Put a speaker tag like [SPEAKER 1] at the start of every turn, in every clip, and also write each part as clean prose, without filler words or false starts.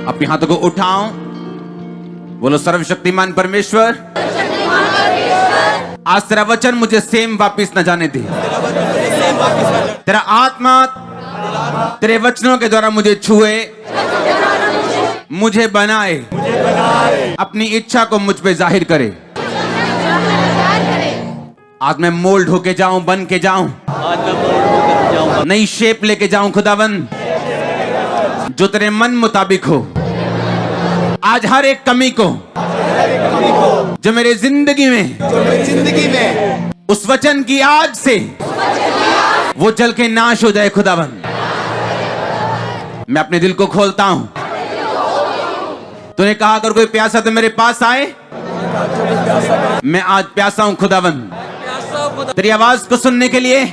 [SPEAKER 1] अपने हाथों को उठाओ, बोलो सर्वशक्तिमान परमेश्वर, आज तेरा वचन मुझे सेम वापिस न जाने दे। तेरा आत्मा तेरे वचनों के द्वारा मुझे छुए, मुझे बनाए, अपनी इच्छा को मुझ पे जाहिर करे। आज मैं मोल्ड होके जाऊं, बन के जाऊं, नई शेप लेके जाऊं खुदावन, जो तेरे मन मुताबिक हो। आज हर एक कमी को जो मेरे जिंदगी में उस वचन की आग से वो जल के नाश हो जाए खुदावन। मैं अपने दिल को खोलता हूं। तूने कहा अगर कोई प्यासा तो मेरे पास आए। मैं आज प्यासा हूं खुदावन, तेरी आवाज को सुनने के लिए,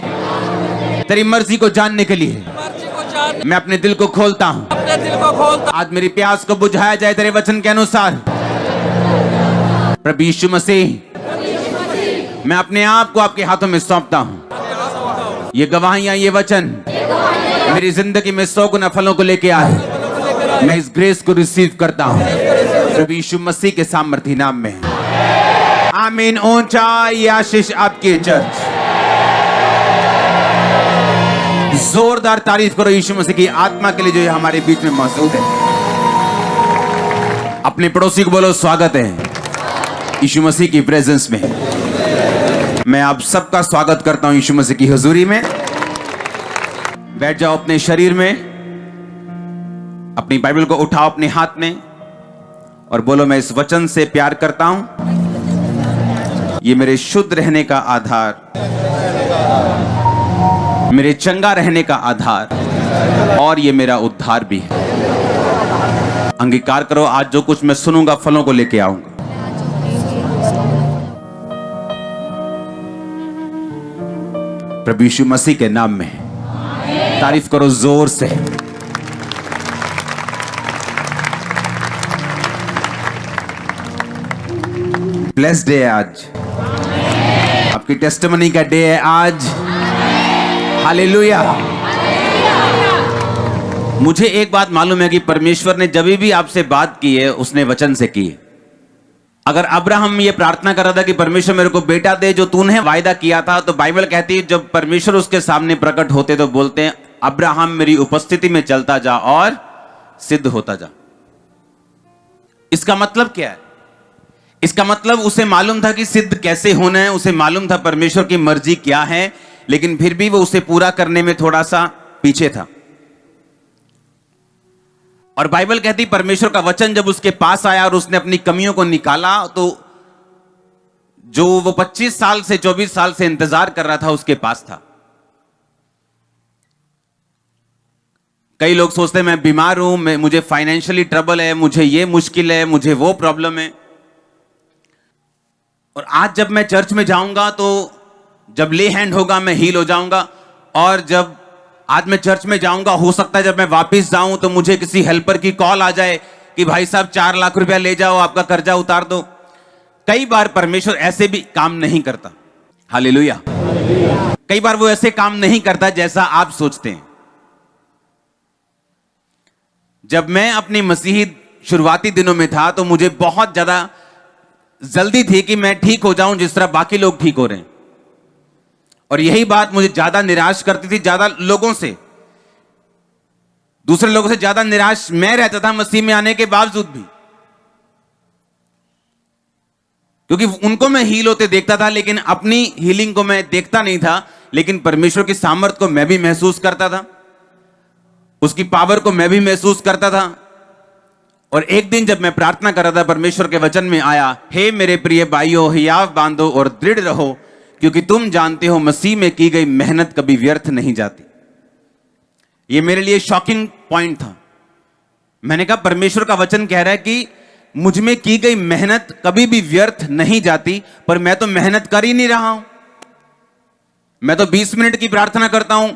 [SPEAKER 1] तेरी मर्जी को जानने के लिए। मैं अपने दिल को खोलता हूं। आज मेरी प्यास को बुझाया जाए तेरे वचन के अनुसार। प्रभु यीशु मसीह, मैं अपने आप को आपके हाथों में सौंपता हूं। ये गवाहियां, ये वचन मेरी जिंदगी में 100 गुना फलों को लेके आए। मैं इस ग्रेस को रिसीव करता हूं प्रभु यीशु मसीह के सामर्थी नाम में। आमीन। ऊंचाई आशीष आपकी चर्च। जोरदार तारीफ करो यीशु मसीह की आत्मा के लिए जो हमारे बीच में मौजूद है। अपने पड़ोसी को बोलो स्वागत है यीशु मसीह की प्रेजेंस में। मैं आप सबका स्वागत करता हूं यीशु मसीह की हुजूरी में। बैठ जाओ अपने शरीर में, अपनी बाइबल को उठाओ अपने हाथ में और बोलो मैं इस वचन से प्यार करता हूं। ये मेरे शुद्ध रहने का आधार, मेरे चंगा रहने का आधार, और ये मेरा उद्धार भी है। अंगीकार करो, आज जो कुछ मैं सुनूंगा फलों को लेके आऊंगा। प्रभु यीशु मसीह के नाम में तारीफ करो जोर से। ब्लेस्ड डे है आज, आपकी टेस्टिमनी का डे है आज। हालेलुया। मुझे एक बात मालूम है कि परमेश्वर ने जब भी आपसे बात की है उसने वचन से की है। अगर अब्राहम ये प्रार्थना कर रहा था कि परमेश्वर मेरे को बेटा दे जो तूने वायदा किया था, तो बाइबल कहती है जब परमेश्वर उसके सामने प्रकट होते तो बोलते हैं अब्राहम मेरी उपस्थिति में चलता जा और सिद्ध होता जा। इसका मतलब क्या है? इसका मतलब उसे मालूम था कि सिद्ध कैसे होना है, उसे मालूम था परमेश्वर की मर्जी क्या है, लेकिन फिर भी वो उसे पूरा करने में थोड़ा सा पीछे था। और बाइबल कहती परमेश्वर का वचन जब उसके पास आया और उसने अपनी कमियों को निकाला, तो जो वो 25 साल से 24 साल से इंतजार कर रहा था उसके पास था। कई लोग सोचते हैं मैं बीमार हूं, मुझे फाइनेंशियली ट्रबल है, मुझे ये मुश्किल है, मुझे वो प्रॉब्लम है। और आज जब मैं चर्च में जाऊंगा तो जब ले हैंड होगा मैं हील हो जाऊंगा। और जब आज मैं चर्च में जाऊंगा, हो सकता है जब मैं वापस जाऊं तो मुझे किसी हेल्पर की कॉल आ जाए कि भाई साहब 4 लाख रुपया ले जाओ, आपका कर्जा उतार दो। कई बार परमेश्वर ऐसे भी काम नहीं करता। हालेलुया। कई बार वो ऐसे काम नहीं करता जैसा आप सोचते हैं। जब मैं अपनी मसीही शुरुआती दिनों में था तो मुझे बहुत ज्यादा जल्दी थी कि मैं ठीक हो जाऊं जिस तरह बाकी लोग ठीक हो रहे हैं। और यही बात मुझे ज्यादा निराश करती थी। ज्यादा लोगों से, दूसरे लोगों से ज्यादा निराश मैं रहता था मसीह में आने के बावजूद भी, क्योंकि उनको मैं हील होते देखता था लेकिन अपनी हीलिंग को मैं देखता नहीं था। लेकिन परमेश्वर की सामर्थ को मैं भी महसूस करता था, उसकी पावर को मैं भी महसूस करता था। और एक दिन जब मैं प्रार्थना कर रहा था, परमेश्वर के वचन में आया, हे मेरे प्रिय भाइयों हियाव बांधो और दृढ़ रहो, क्योंकि तुम जानते हो मसीह में की गई मेहनत कभी व्यर्थ नहीं जाती। यह मेरे लिए शॉकिंग पॉइंट था। मैंने कहा परमेश्वर का वचन कह रहा है कि मुझ में की गई मेहनत कभी भी व्यर्थ नहीं जाती, पर मैं तो मेहनत कर ही नहीं रहा हूं। मैं तो 20 मिनट की प्रार्थना करता हूं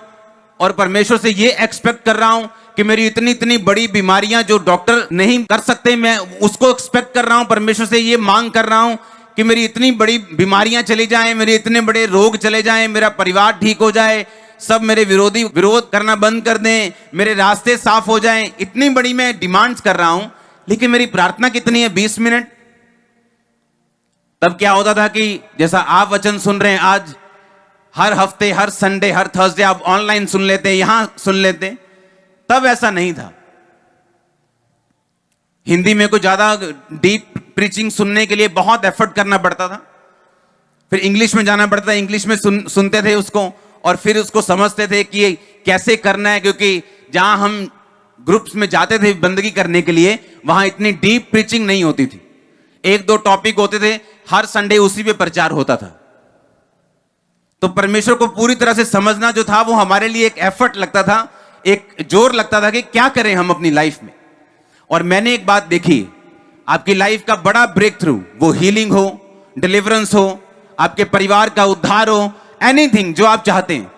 [SPEAKER 1] और परमेश्वर से यह एक्सपेक्ट कर रहा हूं कि मेरी इतनी इतनी बड़ी बीमारियां जो डॉक्टर नहीं कर सकते, मैं उसको एक्सपेक्ट कर रहा हूं। परमेश्वर से यह मांग कर रहा हूं कि मेरी इतनी बड़ी बीमारियां चली जाएं, मेरे इतने बड़े रोग चले जाएं, मेरा परिवार ठीक हो जाए, सब मेरे विरोधी विरोध करना बंद कर दें, मेरे रास्ते साफ हो जाएं, इतनी बड़ी मैं डिमांड्स कर रहा हूं, लेकिन मेरी प्रार्थना कितनी है? 20 मिनट। तब क्या होता था कि जैसा आप वचन सुन रहे हैं आज, हर हफ्ते, हर संडे, हर थर्सडे आप ऑनलाइन सुन लेते, यहां सुन लेते, तब ऐसा नहीं था। हिंदी में कुछ ज्यादा डीप प्रीचिंग सुनने के लिए बहुत एफर्ट करना पड़ता था, फिर इंग्लिश में जाना पड़ता था, इंग्लिश में सुनते थे उसको, और फिर उसको समझते थे कि कैसे करना है, क्योंकि जहां हम ग्रुप्स में जाते थे बंदगी करने के लिए, वहां इतनी डीप प्रीचिंग नहीं होती थी। 1-2 टॉपिक होते थे, हर संडे उसी पे प्रचार होता था। तो परमेश्वर को पूरी तरह से समझना जो था, वो हमारे लिए एक एफर्ट लगता था, एक जोर लगता था कि क्या करें हम अपनी लाइफ में। और मैंने एक बात देखी, आपकी लाइफ का बड़ा ब्रेक थ्रू, वो हीलिंग हो, डिलीवरेंस हो, आपके परिवार का उद्धार हो, एनीथिंग जो आप चाहते हैं,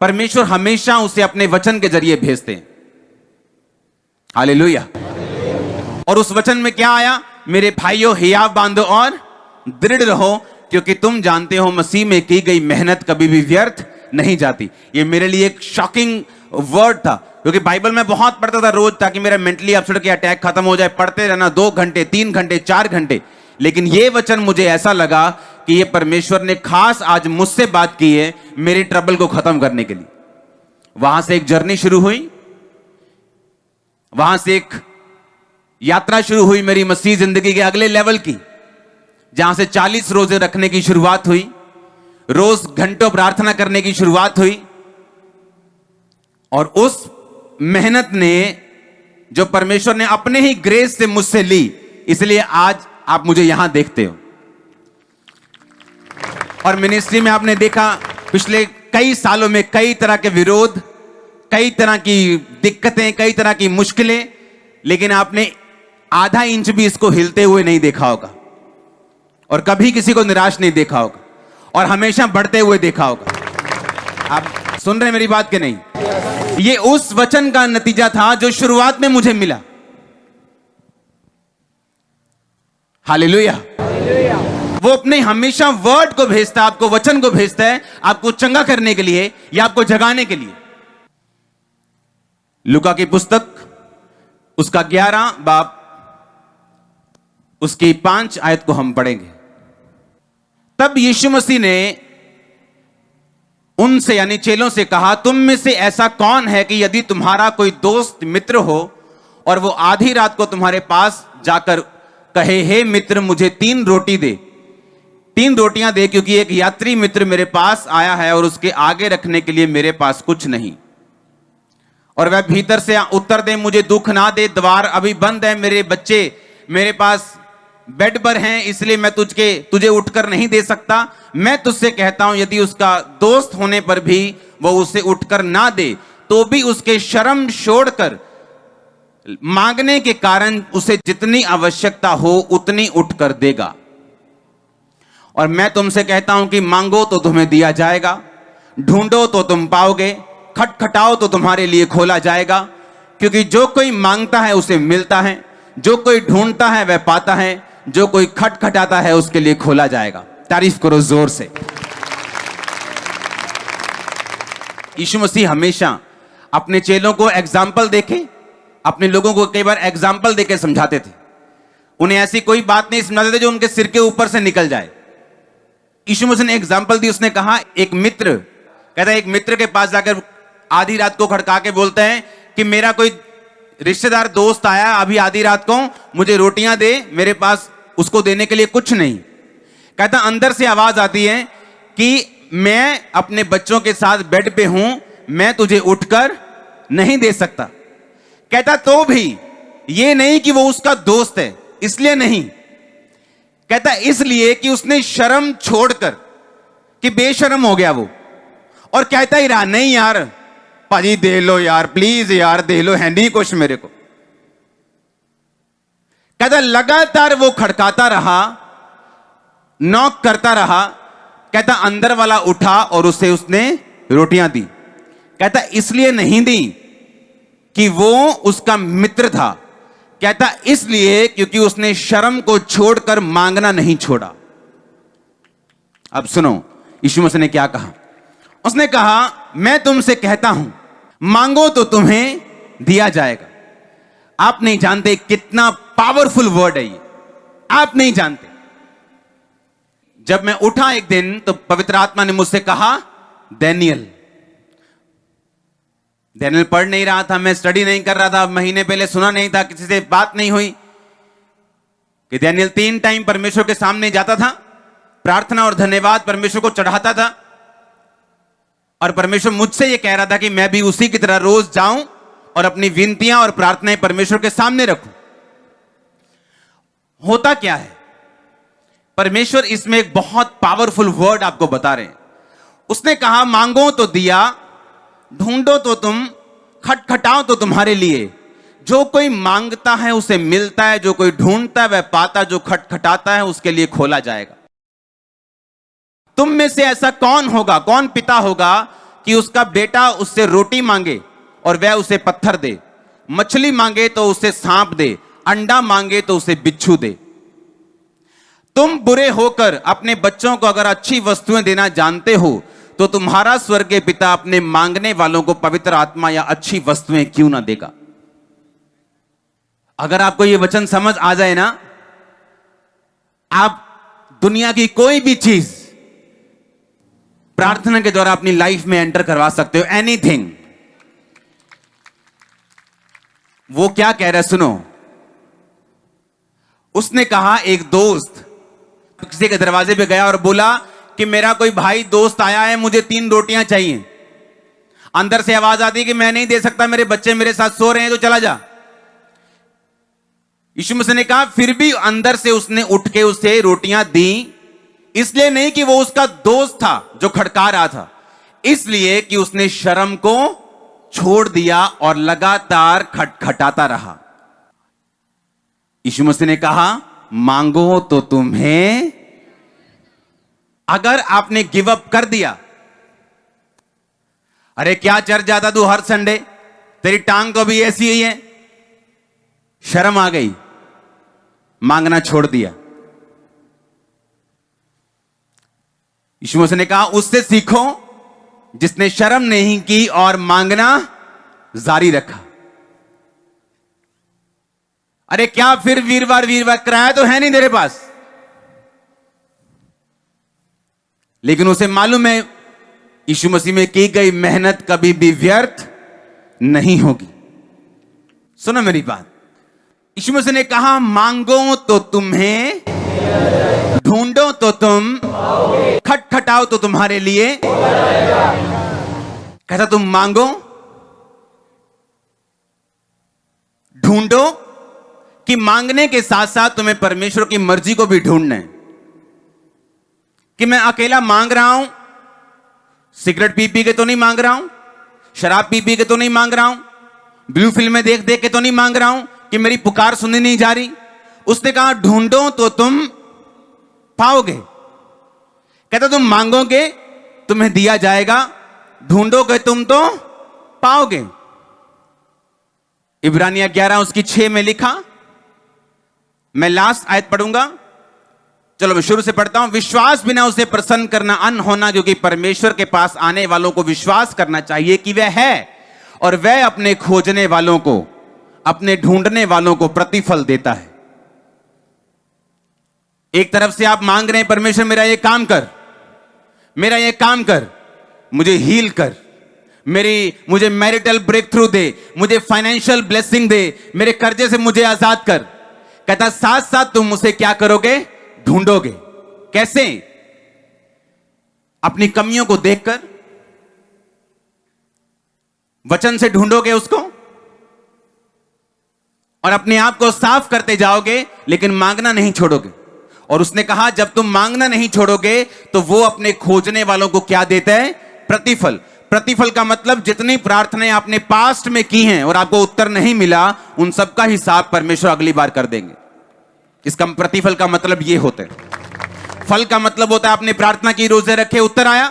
[SPEAKER 1] परमेश्वर हमेशा उसे अपने वचन के जरिए भेजते हैं। हालेलुया। और उस वचन में क्या आया? मेरे भाइयों, हियाव बांधो और दृढ़ रहो, क्योंकि तुम जानते हो मसीह में की गई मेहनत कभी भी व्यर्थ नहीं जाती। ये मेरे लिए एक शॉकिंग वर्ड था, क्योंकि बाइबल में बहुत पढ़ता था रोज, ताकि मेरा मेंटली अपसेट के अटैक खत्म हो जाए, पढ़ते रहना 2 घंटे, 3 घंटे, 4 घंटे। लेकिन ये वचन मुझे ऐसा लगा कि ये परमेश्वर ने खास आज मुझसे बात की है मेरे ट्रबल को खत्म करने के लिए। वहां से एक जर्नी शुरू हुई, वहां से एक यात्रा शुरू हुई मेरी मसीह जिंदगी के अगले लेवल की, जहां से 40 रोजे रखने की शुरुआत हुई, रोज घंटों प्रार्थना करने की शुरुआत हुई। और उस मेहनत ने, जो परमेश्वर ने अपने ही ग्रेस से मुझसे ली, इसलिए आज आप मुझे यहां देखते हो। और मिनिस्ट्री में आपने देखा पिछले कई सालों में कई तरह के विरोध, कई तरह की दिक्कतें, कई तरह की मुश्किलें, लेकिन आपने आधा इंच भी इसको हिलते हुए नहीं देखा होगा, और कभी किसी को निराश नहीं देखा होगा, और हमेशा बढ़ते हुए देखा होगा। आप सुन रहे हैं मेरी बात के नहीं? ये उस वचन का नतीजा था जो शुरुआत में मुझे मिला। हालेलुया। वो अपने हमेशा वर्ड को भेजता है, आपको वचन को भेजता है, आपको चंगा करने के लिए या आपको जगाने के लिए। लूका की पुस्तक उसका 11 बाब उसकी 5 आयत को हम पढ़ेंगे। तब यीशु मसीह ने उनसे यानी चेलों से कहा, तुम में से ऐसा कौन है कि यदि तुम्हारा कोई दोस्त मित्र हो और वो आधी रात को तुम्हारे पास जाकर कहे, हे मित्र मुझे 3 रोटी दे, 3 रोटियां दे, क्योंकि एक यात्री मित्र मेरे पास आया है और उसके आगे रखने के लिए मेरे पास कुछ नहीं। और वह भीतर से उत्तर दे, मुझे दुख ना दे, द्वार अभी बंद है, मेरे बच्चे मेरे पास बेड पर हैं, इसलिए मैं तुझे उठकर नहीं दे सकता। मैं तुझसे कहता हूं, यदि उसका दोस्त होने पर भी वो उसे उठकर ना दे, तो भी उसके शर्म छोड़कर मांगने के कारण उसे जितनी आवश्यकता हो उतनी उठकर देगा। और मैं तुमसे कहता हूं कि मांगो तो तुम्हें दिया जाएगा, ढूंढो तो तुम पाओगे, खटखटाओ तो तुम्हारे लिए खोला जाएगा। क्योंकि जो कोई मांगता है उसे मिलता है, जो कोई ढूंढता है वह पाता है, जो कोई खटखटाता है उसके लिए खोला जाएगा। तारीफ करो जोर से। यीशु मसीह हमेशा अपने चेलों को एग्जाम्पल देके, अपने लोगों को कई बार एग्जाम्पल देके समझाते थे। उन्हें ऐसी कोई बात नहीं समझाते थे जो उनके सिर के ऊपर से निकल जाए। यीशु मसीह ने एग्जाम्पल दी। उसने कहा, एक मित्र कहता है, एक मित्र के पास जाकर आधी रात को खड़का के बोलता है कि मेरा कोई रिश्तेदार दोस्त आया अभी आधी रात को, मुझे रोटियां दे, मेरे पास उसको देने के लिए कुछ नहीं। कहता अंदर से आवाज आती है कि मैं अपने बच्चों के साथ बेड पे हूं, मैं तुझे उठकर नहीं दे सकता। कहता तो भी ये नहीं कि वो उसका दोस्त है, इसलिए नहीं। कहता इसलिए कि उसने शर्म छोड़कर, कि बेशर्म हो गया वो, और कहता ही रहा, नहीं यार पाजी दे लो यार, प्लीज यार दे लो, है नहीं कुछ मेरे को। कहता लगातार वो खड़काता रहा, नॉक करता रहा। कहता अंदर वाला उठा और उसने रोटियां दी। कहता इसलिए नहीं दी कि वो उसका मित्र था, कहता इसलिए क्योंकि उसने शर्म को छोड़कर मांगना नहीं छोड़ा। अब सुनो यीशु मसीह ने क्या कहा। उसने कहा, मैं तुमसे कहता हूं, मांगो तो तुम्हें दिया जाएगा। आप नहीं जानते कितना पावरफुल वर्ड है ये, आप नहीं जानते। जब मैं उठा एक दिन तो पवित्र आत्मा ने मुझसे कहा, डैनियल पढ़ नहीं रहा था, मैं स्टडी नहीं कर रहा था, महीने पहले सुना नहीं था, किसी से बात नहीं हुई कि डैनियल 3 टाइम परमेश्वर के सामने जाता था, प्रार्थना और धन्यवाद परमेश्वर को चढ़ाता था, और परमेश्वर मुझसे यह कह रहा था कि मैं भी उसी की तरह रोज जाऊं और अपनी विनतियां और प्रार्थनाएं परमेश्वर के सामने रखूं। होता क्या है, परमेश्वर इसमें एक बहुत पावरफुल वर्ड आपको बता रहे हैं। उसने कहा, मांगो तो दिया, ढूंढो तो तुम, खटखटाओ तो तुम्हारे लिए। जो कोई मांगता है उसे मिलता है, जो कोई ढूंढता है वह पाता, जो खटखटाता है उसके लिए खोला जाएगा। तुम में से ऐसा कौन होगा, कौन पिता होगा कि उसका बेटा उससे रोटी मांगे और वह उसे पत्थर दे, मछली मांगे तो उसे सांप दे, अंडा मांगे तो उसे बिच्छू दे। तुम बुरे होकर अपने बच्चों को अगर अच्छी वस्तुएं देना जानते हो तो तुम्हारा स्वर्गीय पिता अपने मांगने वालों को पवित्र आत्मा या अच्छी वस्तुएं क्यों ना देगा। अगर आपको यह वचन समझ आ जाए ना, आप दुनिया की कोई भी चीज प्रार्थना के द्वारा अपनी लाइफ में एंटर करवा सकते हो, एनीथिंग। वो क्या कह रहा है सुनो। उसने कहा, एक दोस्त किसी के दरवाजे पे गया और बोला कि मेरा कोई भाई दोस्त आया है, मुझे 3 रोटियां चाहिए। अंदर से आवाज आती कि मैं नहीं दे सकता, मेरे बच्चे मेरे साथ सो रहे हैं, तो चला जा। यीशु मसीह ने कहा, फिर भी अंदर से उसने उठ के उसे रोटियां दी, इसलिए नहीं कि वो उसका दोस्त था जो खड़का रहा था, इसलिए कि उसने शर्म को छोड़ दिया और लगातार खटखटाता रहा। यीशु मसीह ने कहा, मांगो तो तुम्हें। अगर आपने गिव अप कर दिया, अरे क्या चर्च जाता तू हर संडे, तेरी टांग तो भी ऐसी ही है, शर्म आ गई, मांगना छोड़ दिया। यीशु मसीह ने कहा, उससे सीखो जिसने शर्म नहीं की और मांगना जारी रखा। अरे क्या फिर वीरवार किराया तो है नहीं तेरे पास, लेकिन उसे मालूम है यीशु मसीह में की गई मेहनत कभी भी व्यर्थ नहीं होगी। सुनो मेरी बात, यीशु मसीह ने कहा, मांगो तो तुम्हें, ढूंढो तो तुम, खटखटाओ तो तुम्हारे लिए। कहता तुम मांगो, ढूंढो, कि मांगने के साथ साथ तुम्हें परमेश्वर की मर्जी को भी ढूंढना है। कि मैं अकेला मांग रहा हूं, सिगरेट पी पी के तो नहीं मांग रहा हूं, शराब पी पी के तो नहीं मांग रहा हूं, ब्लू फिल्में देख देख के तो नहीं मांग रहा हूं कि मेरी पुकार सुनी नहीं जा रही। उसने कहा, ढूंढो तो तुम पाओगे। कहता तुम मांगोगे तुम्हें दिया जाएगा, ढूंढोगे तुम तो पाओगे। इब्रानिया 11 उसकी 6 में लिखा, मैं लास्ट आयत पढ़ूंगा, चलो मैं शुरू से पढ़ता हूं। विश्वास बिना उसे प्रसन्न करना अन्न होना, क्योंकि परमेश्वर के पास आने वालों को विश्वास करना चाहिए कि वह है और वह अपने खोजने वालों को, अपने ढूंढने वालों को प्रतिफल देता है। एक तरफ से आप मांग रहे हैं, परमेश्वर मेरा ये काम कर, मेरा ये काम कर, मुझे हील कर, मुझे मैरिटल ब्रेक थ्रू दे, मुझे फाइनेंशियल ब्लेसिंग दे, मेरे कर्जे से मुझे आजाद कर। कहता साथ साथ तुम उसे क्या करोगे, ढूंढोगे। कैसे? अपनी कमियों को देखकर, वचन से ढूंढोगे उसको और अपने आप को साफ करते जाओगे, लेकिन मांगना नहीं छोड़ोगे। और उसने कहा जब तुम मांगना नहीं छोड़ोगे तो वो अपने खोजने वालों को क्या देता है, प्रतिफल। प्रतिफल का मतलब जितनी प्रार्थनाएं आपने पास्ट में की हैं और आपको उत्तर नहीं मिला, उन सब का हिसाब परमेश्वर अगली बार कर देंगे। इसका प्रतिफल का मतलब ये होता है। फल का मतलब होता है आपने प्रार्थना की, रोजे रखे, उत्तर आया।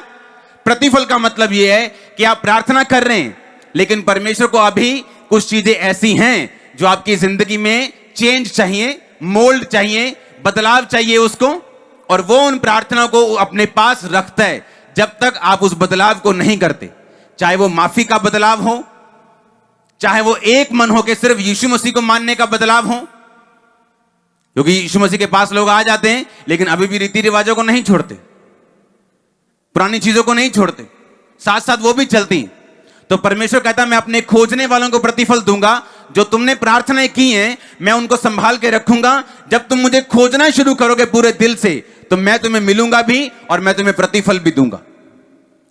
[SPEAKER 1] प्रतिफल का मतलब यह है कि आप प्रार्थना कर रहे हैं, लेकिन परमेश्वर को अभी कुछ चीजें ऐसी हैं जो आपकी जिंदगी में चेंज चाहिए, मोल्ड चाहिए, बदलाव चाहिए उसको, और वो उन प्रार्थनाओं को अपने पास रखता है। जब तक आप उस बदलाव को नहीं करते, चाहे वो माफी का बदलाव हो, चाहे वो एक मन हो के सिर्फ यीशु मसीह को मानने का बदलाव हो। क्योंकि यीशु मसीह के पास लोग आ जाते हैं लेकिन अभी भी रीति रिवाजों को नहीं छोड़ते, पुरानी चीजों को नहीं छोड़ते, साथ साथ वो भी चलती हैं। तो परमेश्वर कहता है मैं अपने खोजने वालों को प्रतिफल दूंगा, जो तुमने प्रार्थनाएं की हैं मैं उनको संभाल के रखूंगा। जब तुम मुझे खोजना शुरू करोगे पूरे दिल से तो मैं तुम्हें मिलूंगा भी और मैं तुम्हें प्रतिफल भी दूंगा।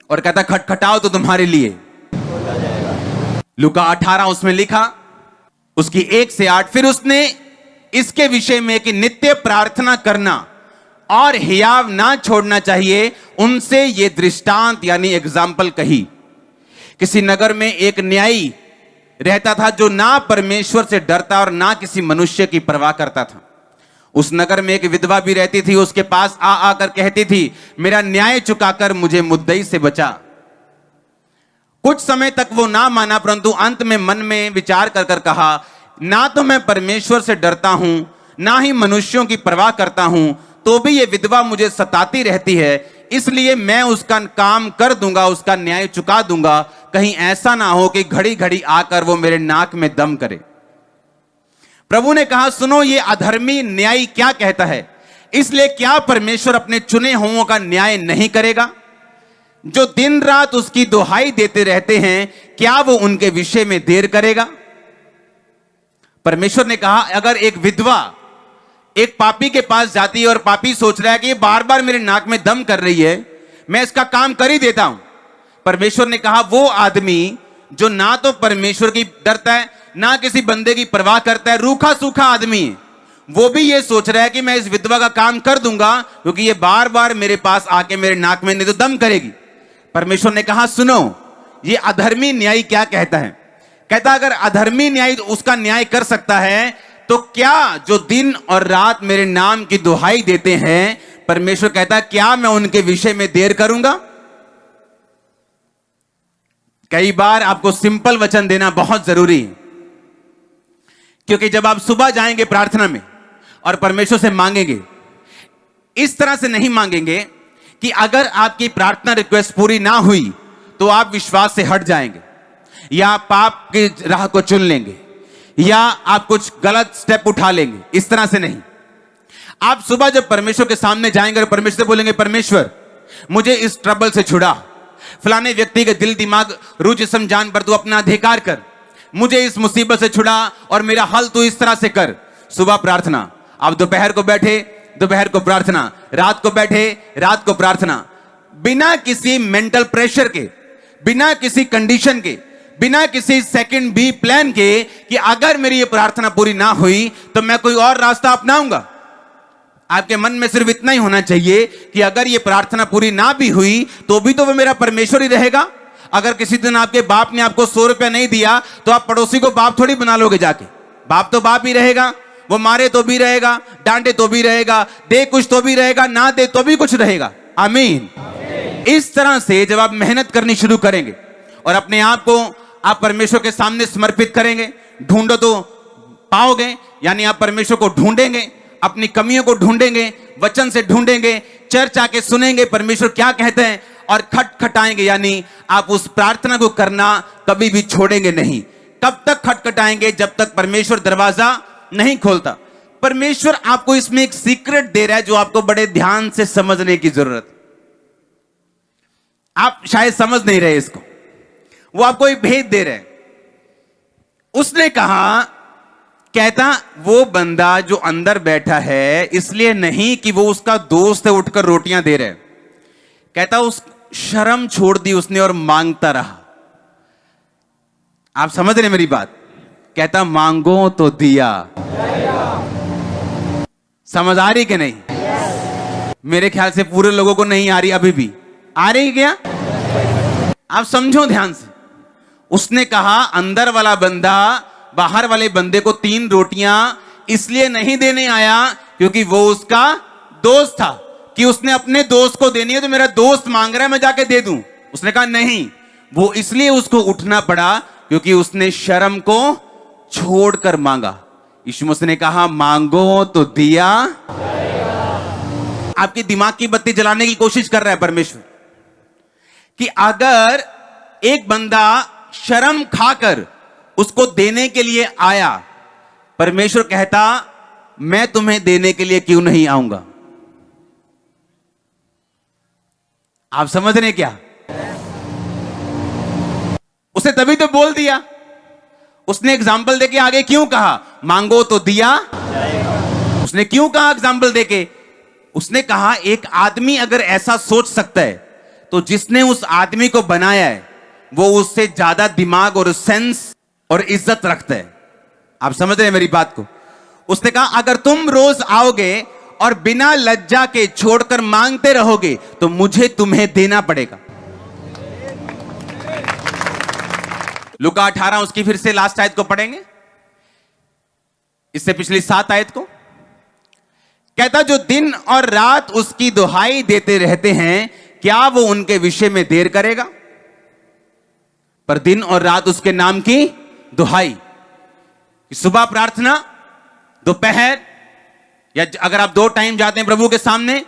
[SPEAKER 1] और कहता खटखटाओ तो तुम्हारे लिए। लूका 18 उसमें लिखा, उसकी 1 से 8। फिर उसने इसके विषय में कि नित्य प्रार्थना करना और हियाव ना छोड़ना चाहिए, उनसे ये दृष्टांत यानी एग्जाम्पल कही। किसी नगर में एक न्यायी रहता था जो ना परमेश्वर से डरता और ना किसी मनुष्य की परवाह करता था। उस नगर में एक विधवा भी रहती थी, उसके पास आ आकर कहती थी, मेरा न्याय चुकाकर मुझे मुद्दई से बचा। कुछ समय तक वो ना माना, परंतु अंत में मन में विचार कर कर कहा, ना तो मैं परमेश्वर से डरता हूं ना ही मनुष्यों की परवाह करता हूं, तो भी ये विधवा मुझे सताती रहती है, इसलिए मैं उसका काम कर दूंगा, उसका न्याय चुका दूंगा। कहीं ऐसा ना हो कि घड़ी घड़ी आकर वो मेरे नाक में दम करे। प्रभु ने कहा, सुनो ये अधर्मी न्यायी क्या कहता है, इसलिए क्या परमेश्वर अपने चुने हुओं का न्याय नहीं करेगा? जो दिन रात उसकी दुहाई देते रहते हैं, क्या वो उनके विषय में देर करेगा? परमेश्वर ने कहा, अगर एक विधवा एक पापी के पास जाती है और पापी सोच रहा है कि ये बार बार मेरे नाक में दम कर रही है, मैं इसका काम कर ही देता हूं। परमेश्वर ने कहा, वो आदमी जो ना तो परमेश्वर की डरता है ना किसी बंदे की परवाह करता है, रूखा सूखा आदमी है, वो भी ये सोच रहा है कि मैं इस विधवा का काम कर दूंगा क्योंकि ये बार बार मेरे पास आके मेरे नाक में नहीं तो दम करेगी। परमेश्वर ने कहा, सुनो ये अधर्मी न्यायी क्या कहता है। कहता, अगर अधर्मी न्यायी उसका न्याय कर सकता है, तो क्या जो दिन और रात मेरे नाम की दुहाई देते हैं, परमेश्वर कहता, क्या मैं उनके विषय में देर करूंगा? कई बार आपको सिंपल वचन देना बहुत जरूरी है, क्योंकि जब आप सुबह जाएंगे प्रार्थना में और परमेश्वर से मांगेंगे, इस तरह से नहीं मांगेंगे कि अगर आपकी प्रार्थना रिक्वेस्ट पूरी ना हुई तो आप विश्वास से हट जाएंगे या पाप की राह को चुन लेंगे या आप कुछ गलत स्टेप उठा लेंगे। इस तरह से नहीं। आप सुबह जब परमेश्वर के सामने जाएंगे और परमेश्वर से बोलेंगे, परमेश्वर मुझे इस ट्रबल से छुड़ा, फलाने व्यक्ति के दिल दिमाग रूह जिस्म जान पर तू अपना अधिकार कर, मुझे इस मुसीबत से छुड़ा और मेरा हल तू इस तरह से कर। सुबह प्रार्थना। आप दोपहर को बैठे, दोपहर को प्रार्थना, रात को बैठे, रात को प्रार्थना, बिना किसी मेंटल प्रेशर के, बिना किसी कंडीशन के, बिना किसी सेकंड बी प्लान के कि अगर मेरी ये प्रार्थना पूरी ना हुई तो मैं कोई और रास्ता अपनाऊंगा। आपके मन में सिर्फ इतना ही होना चाहिए कि अगर ये प्रार्थना पूरी ना भी हुई तो भी तो वो मेरा परमेश्वर ही रहेगा। अगर किसी दिन आपके बाप ने आपको 100 रुपया नहीं दिया तो आप पड़ोसी को बाप थोड़ी बना लोगे जाके। बाप तो बाप ही रहेगा, वो मारे तो भी रहेगा, डांटे तो भी रहेगा, दे कुछ तो भी रहेगा, ना दे तो भी कुछ रहेगा। आमीन। इस तरह से जब आप मेहनत करनी शुरू करेंगे और अपने आप को आप परमेश्वर के सामने समर्पित करेंगे, ढूंढो तो पाओगे, यानी आप परमेश्वर को ढूंढेंगे, अपनी कमियों को ढूंढेंगे, वचन से ढूंढेंगे, चर्च आके सुनेंगे परमेश्वर क्या कहते हैं और खटखटाएंगे, यानी आप उस प्रार्थना को करना कभी भी छोड़ेंगे नहीं। कब तक खटखटाएंगे? जब तक परमेश्वर दरवाजा नहीं खोलता। परमेश्वर आपको इसमें एक सीक्रेट दे रहा है जो आपको बड़े ध्यान से समझने की जरूरत। आप शायद समझ नहीं रहे इसको, वो आपको एक भेद दे रहे हैं। उसने कहा, कहता वो बंदा जो अंदर बैठा है इसलिए नहीं कि वो उसका दोस्त है उठकर रोटियां दे रहे, कहता उस शर्म छोड़ दी उसने और मांगता रहा। आप समझ रहे मेरी बात? कहता मांगो तो दिया। समझ आ रही कि नहीं? मेरे ख्याल से पूरे लोगों को नहीं आ रही, अभी भी आ रही क्या? आप समझो ध्यान से। उसने कहा अंदर वाला बंदा बाहर वाले बंदे को 3 रोटियां इसलिए नहीं देने आया क्योंकि वो उसका दोस्त था, कि उसने अपने दोस्त को देनी है तो मेरा दोस्त मांग रहा है मैं जाके दे दूं। उसने कहा नहीं, वो इसलिए उसको उठना पड़ा क्योंकि उसने शर्म को छोड़कर मांगा। यीशु मसीह ने कहा मांगो तो दिया। आपकी दिमाग की बत्ती जलाने की कोशिश कर रहा है परमेश्वर। कि अगर एक बंदा शर्म खाकर उसको देने के लिए आया, परमेश्वर कहता मैं तुम्हें देने के लिए क्यों नहीं आऊंगा। आप समझ रहे क्या? उसे तभी तो बोल दिया। उसने एग्जाम्पल देके आगे क्यों कहा मांगो तो दिया जाएगा। उसने क्यों कहा एग्जाम्पल देके? उसने कहा एक आदमी अगर ऐसा सोच सकता है तो जिसने उस आदमी को बनाया है वो उससे ज्यादा दिमाग और सेंस और इज्जत रखता है। आप समझ रहे हैं मेरी बात को? उसने कहा अगर तुम रोज आओगे और बिना लज्जा के छोड़कर मांगते रहोगे तो मुझे तुम्हें देना पड़ेगा। लूका 18 उसकी फिर से लास्ट आयत को पढ़ेंगे, इससे पिछली 7 आयत को। कहता जो दिन और रात उसकी दुहाई देते रहते हैं, क्या वो उनके विषय में देर करेगा? पर दिन और रात उसके नाम की दुहाई, सुबह प्रार्थना, दोपहर, या अगर आप 2 टाइम जाते हैं प्रभु के सामने,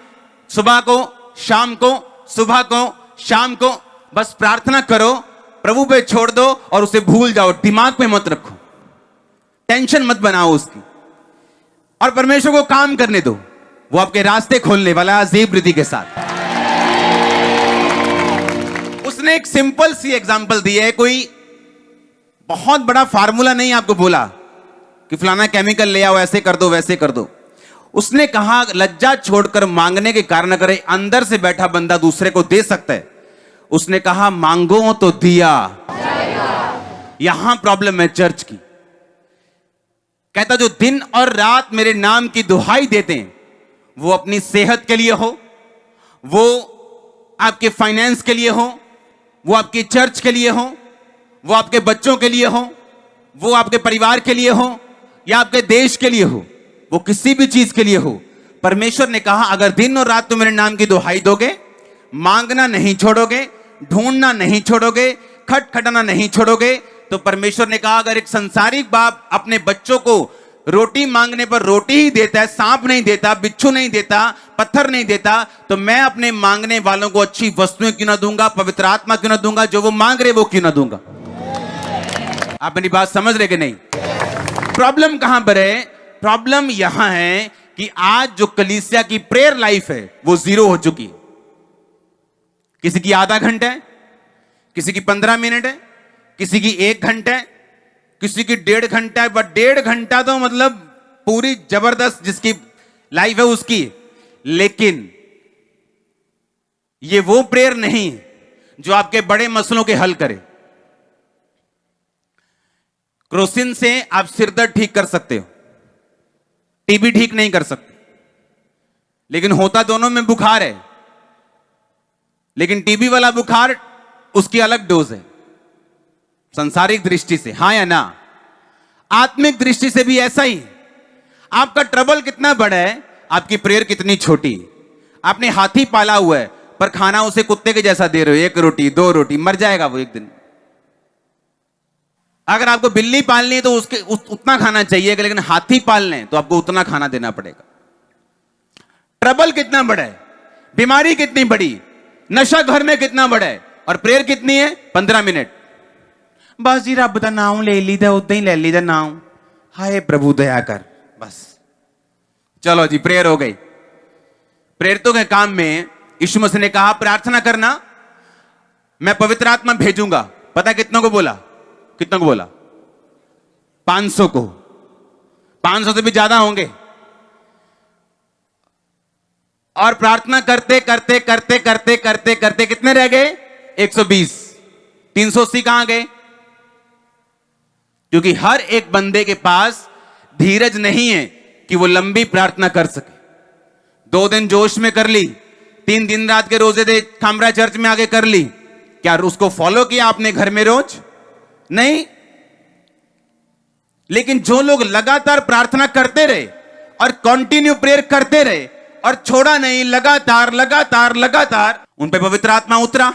[SPEAKER 1] सुबह को शाम को, सुबह को शाम को, बस प्रार्थना करो, प्रभु पे छोड़ दो और उसे भूल जाओ, दिमाग पे मत रखो, टेंशन मत बनाओ उसकी, और परमेश्वर को काम करने दो। वो आपके रास्ते खोलने वाला है अजीब रीति के साथ। उसने एक सिंपल सी एग्जांपल दी है, कोई बहुत बड़ा फार्मूला नहीं आपको बोला कि फलाना केमिकल ले आओ, ऐसे कर दो वैसे कर दो। उसने कहा लज्जा छोड़कर मांगने के कारण अगर अंदर से बैठा बंदा दूसरे को दे सकता है, उसने कहा मांगो तो दिया जाएगा। यहां प्रॉब्लम है चर्च की। कहता जो दिन और रात मेरे नाम की दुहाई देते हैं, वो अपनी सेहत के लिए हो, वो आपके फाइनेंस के लिए हो, वो आपकी चर्च के लिए हो, वो आपके बच्चों के लिए हो, वो आपके परिवार के लिए हो, या आपके देश के लिए हो, वो किसी भी चीज के लिए हो, परमेश्वर ने कहा अगर दिन और रात तुम मेरे नाम की दुहाई दोगे, मांगना नहीं छोड़ोगे, ढूंढना नहीं छोड़ोगे, खटखटाना नहीं छोड़ोगे, तो परमेश्वर ने कहा अगर एक संसारिक बाप अपने बच्चों को रोटी मांगने पर रोटी ही देता है, सांप नहीं देता, बिच्छू नहीं देता, पत्थर नहीं देता, तो मैं अपने मांगने वालों को अच्छी वस्तुएं क्यों ना दूंगा, पवित्र आत्मा क्यों ना दूंगा, जो वो मांग रहे वो क्यों ना दूंगा। आप मेरी बात समझ रहे कि नहीं? प्रॉब्लम कहां पर है? प्रॉब्लम यहां है कि आज जो कलीसिया की प्रेयर लाइफ है वो 0 हो चुकी है। किसी की आधा घंटा है, किसी की 15 मिनट है, किसी की 1 घंटा है, किसी की 1.5 घंटा है। बट 1.5 घंटा तो मतलब पूरी जबरदस्त जिसकी लाइफ है उसकी। लेकिन ये वो प्रेयर नहीं जो आपके बड़े मसलों के हल करे। क्रोसिन से आप सिरदर्द ठीक कर सकते हो, टीबी ठीक नहीं कर सकते, लेकिन होता दोनों में बुखार है। लेकिन टीबी वाला बुखार उसकी अलग डोज है संसारिक दृष्टि से, हां या ना? आत्मिक दृष्टि से भी ऐसा ही। आपका ट्रबल कितना बड़ा है, आपकी प्रेयर कितनी छोटी। आपने हाथी पाला हुआ है पर खाना उसे कुत्ते के जैसा दे रहे हो, 1 रोटी 2 रोटी, मर जाएगा वो एक दिन। अगर आपको बिल्ली पालनी है तो उसके उतना खाना चाहिए, लेकिन हाथी पालने हैं तो आपको उतना खाना देना पड़ेगा। ट्रबल कितना बड़ा है, बीमारी कितनी बड़ी, नशा घर में कितना बड़ा है, और प्रेयर कितनी है 15 मिनट। बस जी रब दा नाम ले लीदा, उदा ही ले लीदा नाम, हाय प्रभु दया कर, बस चलो जी प्रेयर हो गई। प्रेरितों के काम में यीशु मसीह ने कहा प्रार्थना करना, मैं पवित्र आत्मा भेजूंगा। पता कितनों को बोला? कितनों को बोला? 500 को। 500 से भी ज्यादा होंगे। और प्रार्थना करते करते करते करते करते करते कितने रह गए? 120। 380 कहां गए? क्योंकि हर एक बंदे के पास धीरज नहीं है कि वो लंबी प्रार्थना कर सके। 2 दिन जोश में कर ली, 3 दिन रात के रोजे दे खामरा चर्च में आगे कर ली, क्या उसको फॉलो किया आपने घर में रोज? नहीं। लेकिन जो लोग लगातार प्रार्थना करते रहे और कंटिन्यू प्रेयर करते रहे और छोड़ा नहीं, लगातार लगातार लगातार, उन पे पवित्र आत्मा उतरा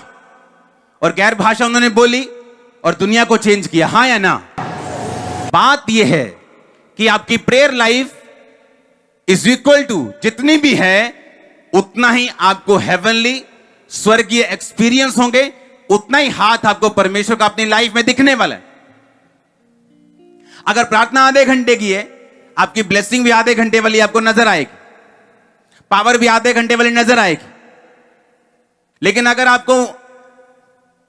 [SPEAKER 1] और गैर भाषा उन्होंने बोली और दुनिया को चेंज किया। हां या ना? बात यह है कि आपकी prayer life is equal to जितनी भी है उतना ही आपको हेवनली स्वर्गीय एक्सपीरियंस होंगे, उतना ही हाथ आपको परमेश्वर का अपनी लाइफ में दिखने वाला है। अगर प्रार्थना आधे घंटे की है, आपकी ब्लेसिंग भी आधे घंटे वाली आपको नजर आएगी, पावर भी आधे घंटे वाली नजर आएगी। लेकिन अगर आपको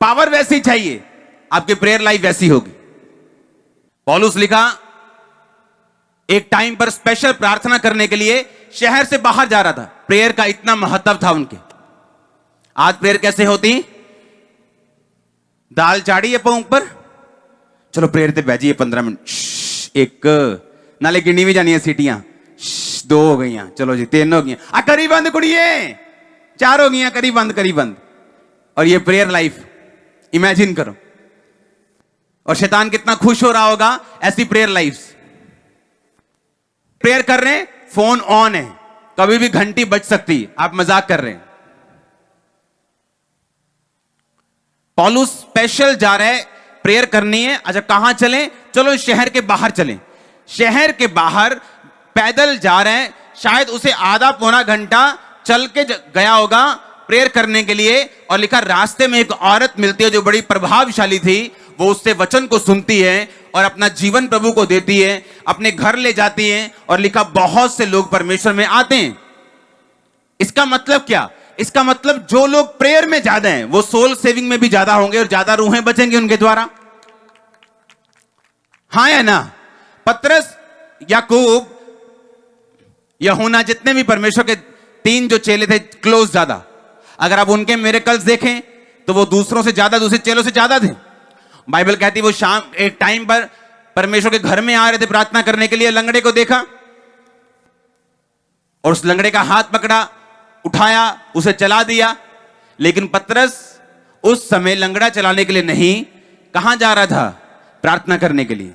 [SPEAKER 1] पावर वैसी चाहिए, आपकी प्रेयर लाइफ वैसी होगी। पौलुस लिखा, एक टाइम पर स्पेशल प्रार्थना करने के लिए शहर से बाहर जा रहा था। प्रेयर का इतना महत्व था उनके। आज प्रेयर कैसे होती? दाल चाड़ी है पांव पर, चलो प्रेयर ते बैजिए 15 मिनट, एक नाले गिनी भी जानी है सीटियां, 2 हो गई, चलो जी 3 हो गई, करी बंद कुड़िए, 4 हो गई, करी बंद करी बंद। और ये प्रेयर लाइफ इमेजिन करो, और शैतान कितना खुश हो रहा होगा ऐसी प्रेयर लाइफ। प्रेयर कर रहे हैं, फोन ऑन है, कभी भी घंटी बज सकती है, आप मजाक कर रहे हैं। पौलुस स्पेशल जा रहे हैं, प्रेयर करनी है। अच्छा कहां चलें? चलो शहर के बाहर चलें। शहर के बाहर पैदल जा रहे हैं, शायद उसे आधा पौना घंटा चल के गया होगा प्रेयर करने के लिए। और लिखा, रास्ते में एक औरत मिलती है जो बड़ी प्रभावशाली थी। वो उससे वचन को सुनती है और अपना जीवन प्रभु को देती है, अपने घर ले जाती है। और लिखा, बहुत से लोग परमेश्वर में आते हैं। इसका मतलब क्या? इसका मतलब जो लोग प्रेयर में ज्यादा हैं वो सोल सेविंग में भी ज्यादा होंगे और ज्यादा रूहें बचेंगी उनके द्वारा। हाँ या ना? पतरस, याकूब, यूहन्ना, जितने भी परमेश्वर के 3 जो चेले थे क्लोज ज्यादा, अगर आप उनके मिरेकल्स देखें तो वो दूसरों से ज्यादा, दूसरे चेलों से ज्यादा थे। बाइबल कहती है वो शाम एक टाइम पर परमेश्वर के घर में आ रहे थे प्रार्थना करने के लिए, लंगड़े को देखा और उस लंगड़े का हाथ पकड़ा, उठाया, उसे चला दिया। लेकिन पतरस उस समय लंगड़ा चलाने के लिए नहीं, कहां जा रहा था? प्रार्थना करने के लिए।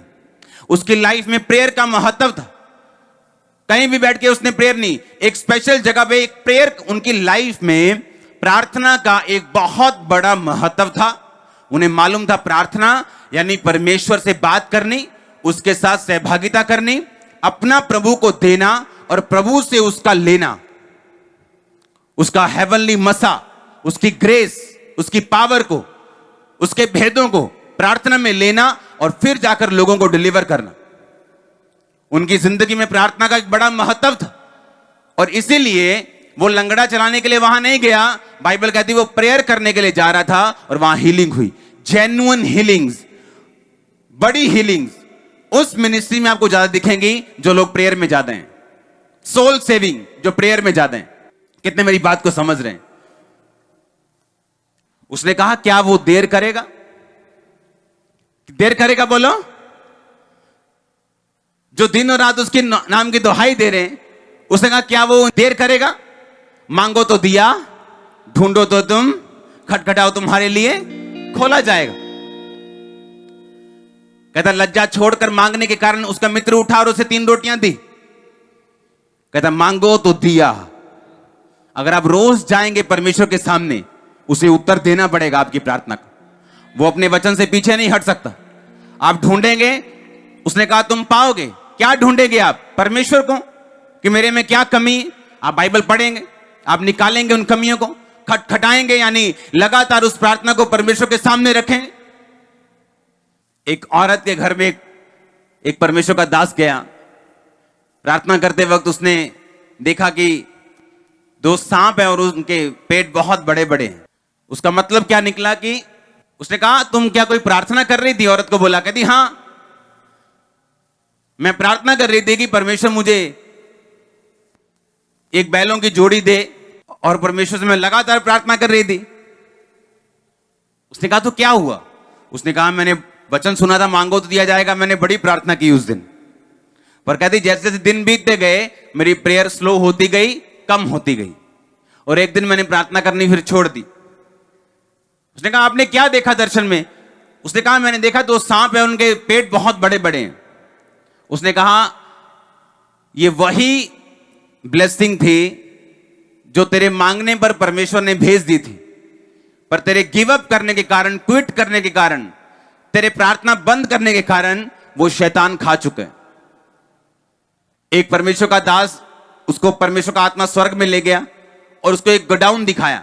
[SPEAKER 1] उसकी लाइफ में प्रेयर का महत्व था। कहीं भी बैठ के उसने प्रेयर नहीं, एक स्पेशल जगह पे एक प्रेयर, उनकी लाइफ में प्रार्थना का एक बहुत बड़ा महत्व था। उन्हें मालूम था प्रार्थना यानी परमेश्वर से बात करनी, उसके साथ सहभागिता करनी, अपना प्रभु को देना और प्रभु से उसका लेना, उसका हेवनली मसा, उसकी ग्रेस, उसकी पावर को, उसके भेदों को प्रार्थना में लेना और फिर जाकर लोगों को डिलीवर करना। उनकी जिंदगी में प्रार्थना का एक बड़ा महत्व था और इसीलिए वो लंगड़ा चलाने के लिए वहां नहीं गया। बाइबल कहती है वो प्रेयर करने के लिए जा रहा था और वहां हीलिंग हुई, जेन्युइन हीलिंग्स, बड़ी हीलिंग्स। उस मिनिस्ट्री में आपको ज्यादा दिखेंगी जो लोग प्रेयर में ज्यादा हैं, सोल सेविंग जो प्रेयर में ज्यादा हैं। कितने मेरी बात को समझ रहे हैं? उसने कहा, क्या वो देर करेगा? देर करेगा बोलो? जो दिन और रात उसके नाम की दुहाई दे रहे हैं, उसने कहा क्या वो देर करेगा? मांगो तो दिया, ढूंढो तो तुम, खटखटाओ तुम्हारे लिए खोला जाएगा। कहता लज्जा छोड़कर मांगने के कारण उसका मित्र उठा और उसे 3 रोटियां दी। कहता मांगो तो दिया। अगर आप रोज जाएंगे परमेश्वर के सामने, उसे उत्तर देना पड़ेगा आपकी प्रार्थना का। वो अपने वचन से पीछे नहीं हट सकता। आप ढूंढेंगे, उसने कहा तुम पाओगे। क्या ढूंढेंगे आप? परमेश्वर को, कि मेरे में क्या कमी। आप बाइबल पढ़ेंगे, आप निकालेंगे उन कमियों को, खटखटाएंगे, यानी लगातार उस प्रार्थना को परमेश्वर के सामने रखें। एक औरत के घर में एक परमेश्वर का दास गया। प्रार्थना करते वक्त उसने देखा कि 2 सांप हैं और उनके पेट बहुत बड़े बड़े हैं। उसका मतलब क्या निकला कि उसने कहा तुम क्या कोई प्रार्थना कर रही थी? औरत को बोला, कहती हां, मैं प्रार्थना कर रही थी कि परमेश्वर मुझे एक बैलों की जोड़ी दे, और परमेश्वर से मैं लगातार प्रार्थना कर रही थी। उसने कहा तो क्या हुआ? उसने कहा मैंने वचन सुना था मांगो तो दिया जाएगा, मैंने बड़ी प्रार्थना की उस दिन। पर कहती जैसे जैसे दिन बीतते गए मेरी प्रेयर स्लो होती गई, कम होती गई, और एक दिन मैंने प्रार्थना करनी फिर छोड़ दी। उसने कहा आपने क्या देखा दर्शन में? उसने कहा मैंने देखा 2 सांप है, उनके पेट बहुत बड़े बड़े हैं। उसने कहा ये वही ब्लेसिंग थी जो तेरे मांगने पर परमेश्वर ने भेज दी थी, पर तेरे गिव अप करने के कारण, क्विट करने के कारण, तेरे प्रार्थना बंद करने के कारण वो शैतान खा चुके हैं। एक परमेश्वर का दास, उसको परमेश्वर का आत्मा स्वर्ग में ले गया और उसको एक गोडाउन दिखाया।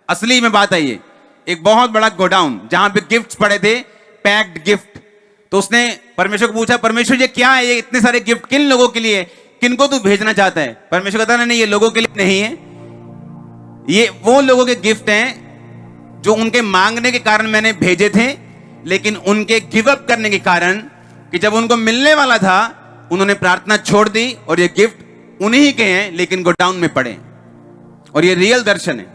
[SPEAKER 1] असली में बात है ये, एक बहुत बड़ा गोडाउन जहां पे गिफ्ट्स पड़े थे, पैक्ड गिफ्ट। तो उसने परमेश्वर को पूछा, परमेश्वर ये क्या है, ये इतने सारे गिफ्ट किन लोगों के लिए, किनको तू भेजना चाहता है? परमेश्वर कहता नहीं, ये लोगों के लिए नहीं है, ये वो लोगों के गिफ्ट हैं जो उनके मांगने के कारण मैंने भेजे थे, लेकिन उनके गिव अप करने के कारण कि जब उनको मिलने वाला था उन्होंने प्रार्थना छोड़ दी, और ये गिफ्ट उन्हीं के हैं लेकिन गोडाउन में पड़े। और ये रियल दर्शन है।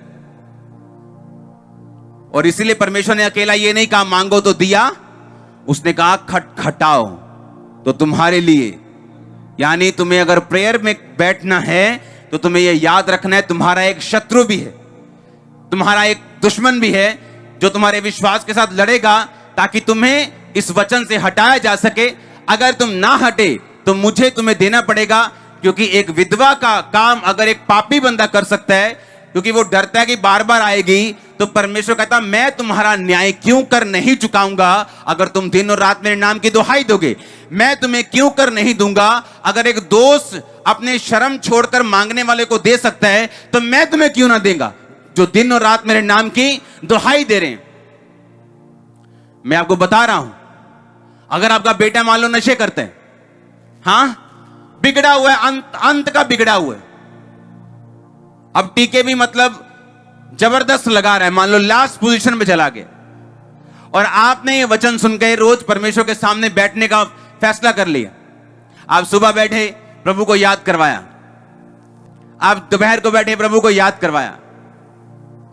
[SPEAKER 1] और इसीलिए परमेश्वर ने अकेला ये नहीं कहा मांगो तो दिया, उसने कहा खटखटाओ तो तुम्हारे लिए। यानी तुम्हें अगर प्रेयर में बैठना है तो तुम्हें यह याद रखना है, तुम्हारा एक शत्रु भी है, तुम्हारा एक दुश्मन भी है जो तुम्हारे विश्वास के साथ लड़ेगा ताकि तुम्हें इस वचन से हटाया जा सके। अगर तुम ना हटे तो मुझे तुम्हें देना पड़ेगा, क्योंकि एक विधवा का काम अगर एक पापी बंदा कर सकता है, क्योंकि वो डरता है कि बार बार आएगी, तो परमेश्वर कहता मैं तुम्हारा न्याय क्यों कर नहीं चुकाऊंगा अगर तुम दिन और रात मेरे नाम की दुहाई दोगे। मैं तुम्हें क्यों कर नहीं दूंगा। अगर एक दोस्त अपने शर्म छोड़कर मांगने वाले को दे सकता है तो मैं तुम्हें क्यों ना देगा जो दिन और रात मेरे नाम की दुहाई दे रहे हैं। मैं आपको बता रहा हूं, अगर आपका बेटा मान लो नशे करते हैं, हां बिगड़ा हुआ है, अंत का बिगड़ा हुआ है, अब टीके भी मतलब जबरदस्त लगा रहा है, मान लो लास्ट पोजीशन में चला गया, और आपने ये वचन सुनकर रोज परमेश्वर के सामने बैठने का फैसला कर लिया। आप सुबह बैठे प्रभु को याद करवाया, आप दोपहर को बैठे प्रभु को याद करवाया,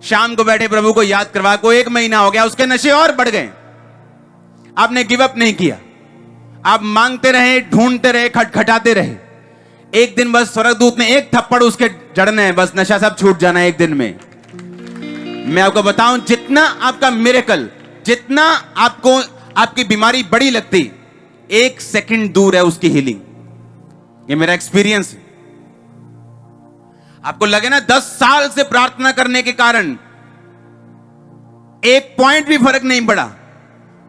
[SPEAKER 1] शाम को बैठे प्रभु को याद करवाया, कोई 1 महीना हो गया, उसके नशे और बढ़ गए, आपने गिव अप नहीं किया, आप मांगते रहे, ढूंढते रहे, खटखटाते रहे। एक दिन बस स्वर्गदूत ने एक थप्पड़ उसके जड़ने है, बस नशा सब छूट जाना है एक दिन में। मैं आपको बताऊं, जितना आपका मिरेकल, जितना आपको आपकी बीमारी बड़ी लगती, 1 सेकंड दूर है उसकी हीलिंग। ये मेरा एक्सपीरियंस है। आपको लगे ना 10 साल से प्रार्थना करने के कारण 1 पॉइंट भी फर्क नहीं पड़ा,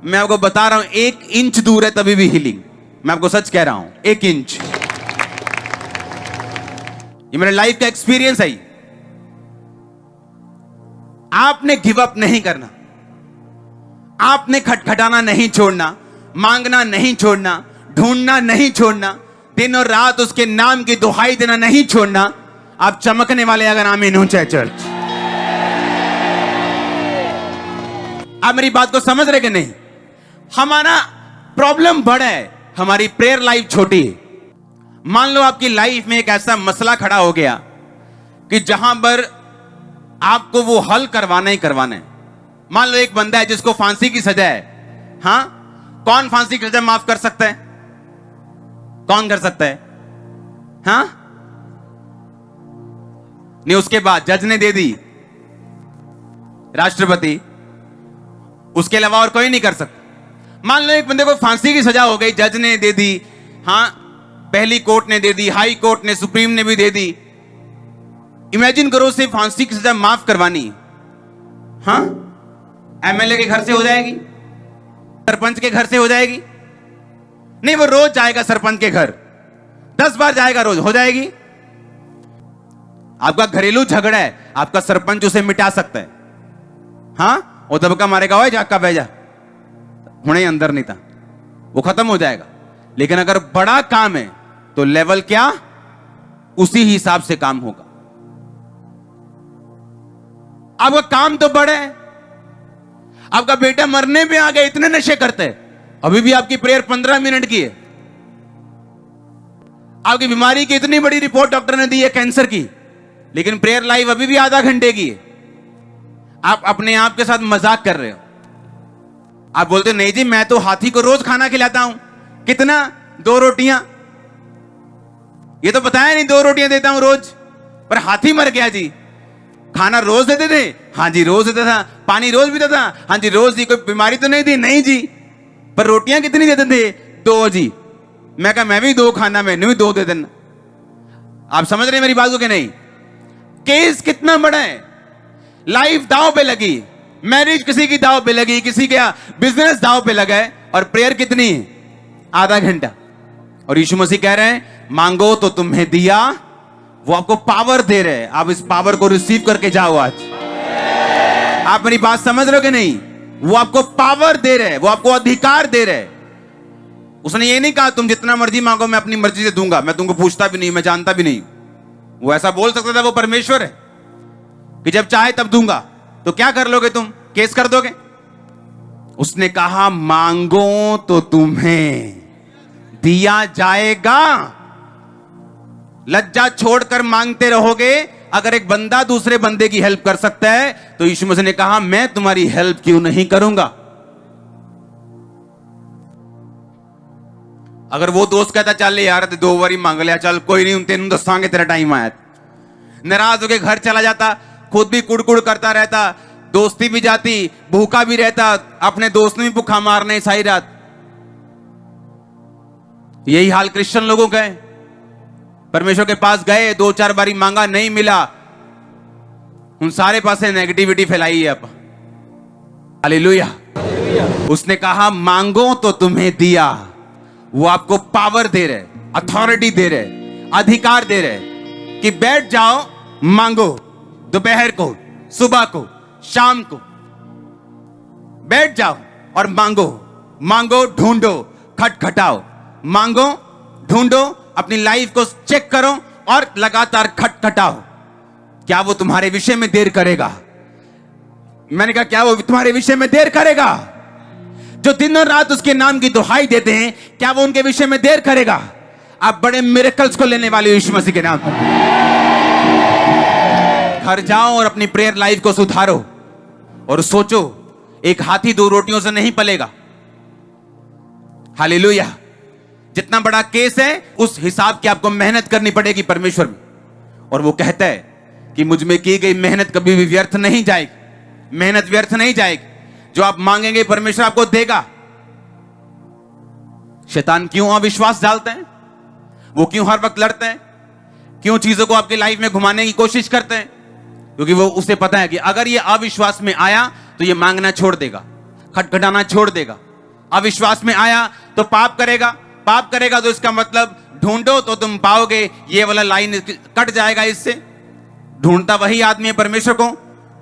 [SPEAKER 1] मैं आपको बता रहा हूं 1 इंच दूर है तभी भी हीलिंग। मैं आपको सच कह रहा हूं, 1 इंच। ये मेरे लाइफ का एक्सपीरियंस है। आपने गिव अप नहीं करना, आपने खटखटाना नहीं छोड़ना, मांगना नहीं छोड़ना, ढूंढना नहीं छोड़ना, दिन और रात उसके नाम की दुहाई देना नहीं छोड़ना। आप चमकने वाले अगर आमीन हो चाहे चर्च। आप मेरी बात को समझ रहे कि नहीं? हमारा प्रॉब्लम बड़ा है, हमारी प्रेयर लाइफ छोटी है। मान लो आपकी लाइफ में एक ऐसा मसला खड़ा हो गया कि जहां पर आपको वो हल करवाना ही करवाना है। मान लो एक बंदा है जिसको फांसी की सजा है, हां कौन फांसी की सजा माफ कर सकता है? कौन कर सकता है? हां नहीं, उसके बाद जज ने दे दी, राष्ट्रपति, उसके अलावा और कोई नहीं कर सकता। मान लो एक बंदे को फांसी की सजा हो गई, जज ने दे दी, हां पहली कोर्ट ने दे दी, हाई कोर्ट ने, सुप्रीम ने भी दे दी। इमेजिन करो उसे फांसी की सजा माफ करवानी, हां एमएलए के घर से हो जाएगी, सरपंच के घर से हो जाएगी? नहीं, वो रोज जाएगा सरपंच के घर, 10 बार जाएगा रोज, हो जाएगी? आपका घरेलू झगड़ा है, आपका सरपंच उसे मिटा सकता है, हां वो दबका मारेगा, ओए जाका भेजा, हुणे अंदर नहीं था, वो खत्म हो जाएगा। लेकिन अगर बड़ा काम है तो लेवल क्या, उसी हिसाब से काम होगा। आपका काम तो बड़ा है, आपका बेटा मरने पे आ गया, इतने नशे करते हैं, अभी भी आपकी प्रेयर 15 मिनट की है। आपकी बीमारी की इतनी बड़ी रिपोर्ट डॉक्टर ने दी है कैंसर की, लेकिन प्रेयर लाइफ अभी भी आधा घंटे की है। आप अपने आप के साथ मजाक कर रहे हो। आप बोलते नहीं जी मैं तो हाथी को रोज खाना खिलाता हूं। कितना? 2 रोटियां। ये तो बताया नहीं 2 रोटियां देता हूं रोज, पर हाथी मर गया जी। खाना रोज देते थे? हाँ जी रोज देता था। पानी रोज पीता था? हाँ जी रोज जी। कोई बीमारी तो नहीं थी? नहीं जी। पर रोटियां कितनी देते थे? 2 जी। मैं कहा मैं भी 2 खाना, मैंने भी 2 दे देना। आप समझ रहे मेरी बात को कि नहीं? केस कितना बड़ा है। लाइफ दांव पे लगी, मैरिज किसी की दांव पे लगी, किसी का बिजनेस दांव पे लगा है, और प्रेयर कितनी है? आधा घंटा। और यीशु मसीह कह रहे हैं मांगो तो तुम्हें दिया, वो आपको पावर दे रहे हैं, आप इस पावर को रिसीव करके जाओ। आज आप मेरी बात समझ रहे हो कि नहीं? वो आपको पावर दे रहे हैं, वो आपको अधिकार दे रहे हैं। उसने ये नहीं कहा तुम जितना मर्जी मांगो मैं अपनी मर्जी से दूंगा, मैं तुमको पूछता भी नहीं, मैं जानता भी नहीं। वो ऐसा बोल सकता था, वो परमेश्वर है कि जब चाहे तब दूंगा। तो क्या कर लोगे तुम? केस कर दोगे? उसने कहा मांगो तो तुम्हें दिया जाएगा। लज्जा छोड़कर मांगते रहोगे। अगर एक बंदा दूसरे बंदे की हेल्प कर सकता है तो यीशु मसीह ने कहा मैं तुम्हारी हेल्प क्यों नहीं करूंगा। अगर वो दोस्त कहता चल यार 2 बारी मांग लिया, चल कोई नहीं, तेन दसांगे तेरा टाइम आया, नाराज होकर घर चला जाता, खुद भी कुड़कुड़ करता रहता, दोस्ती भी जाती, भूखा भी रहता, अपने दोस्त ने भी भूखा मारने सारी रात। यही हाल क्रिश्चियन लोगों का है। परमेश्वर के पास गए, 2-4 बारी मांगा, नहीं मिला, उन सारे पासे नेगेटिविटी फैलाई है। अब हालेलुया। उसने कहा मांगो तो तुम्हें दिया। वो आपको पावर दे रहे, अथॉरिटी दे रहे, अधिकार दे रहे कि बैठ जाओ, मांगो, दोपहर को, सुबह को, शाम को बैठ जाओ और मांगो। मांगो, ढूंढो, खटखटाओ, मांगो, ढूंढो, अपनी लाइफ को चेक करो और लगातार खटखटाओ। क्या वो तुम्हारे विषय में देर करेगा? मैंने कहा क्या वो तुम्हारे विषय में देर करेगा? जो दिन और रात उसके नाम की दुहाई देते हैं, क्या वो उनके विषय में देर करेगा? आप बड़े मिरेकल्स को लेने वाले यीशु मसीह के नाम पर। घर जाओ और अपनी प्रेयर लाइफ को सुधारो और सोचो, एक हाथी 2 रोटियों से नहीं पलेगा। हालेलुया। जितना बड़ा केस है उस हिसाब की आपको मेहनत करनी पड़ेगी परमेश्वर में। और वो कहता है कि मुझ में की गई मेहनत कभी भी व्यर्थ नहीं जाएगी, मेहनत व्यर्थ नहीं जाएगी। जो आप मांगेंगे परमेश्वर आपको देगा। शैतान क्यों अविश्वास डालते हैं? वो क्यों हर वक्त लड़ते हैं? क्यों चीजों को आपकी लाइफ में घुमाने की कोशिश करते हैं? क्योंकि वो उसे पता है कि अगर ये अविश्वास में आया तो ये मांगना छोड़ देगा, खटखटाना छोड़ देगा। अविश्वास में आया तो पाप करेगा, पाप करेगा तो इसका मतलब ढूंढो तो तुम पाओगे, ये वाला लाइन कट जाएगा इससे। ढूंढता वही आदमी है परमेश्वर को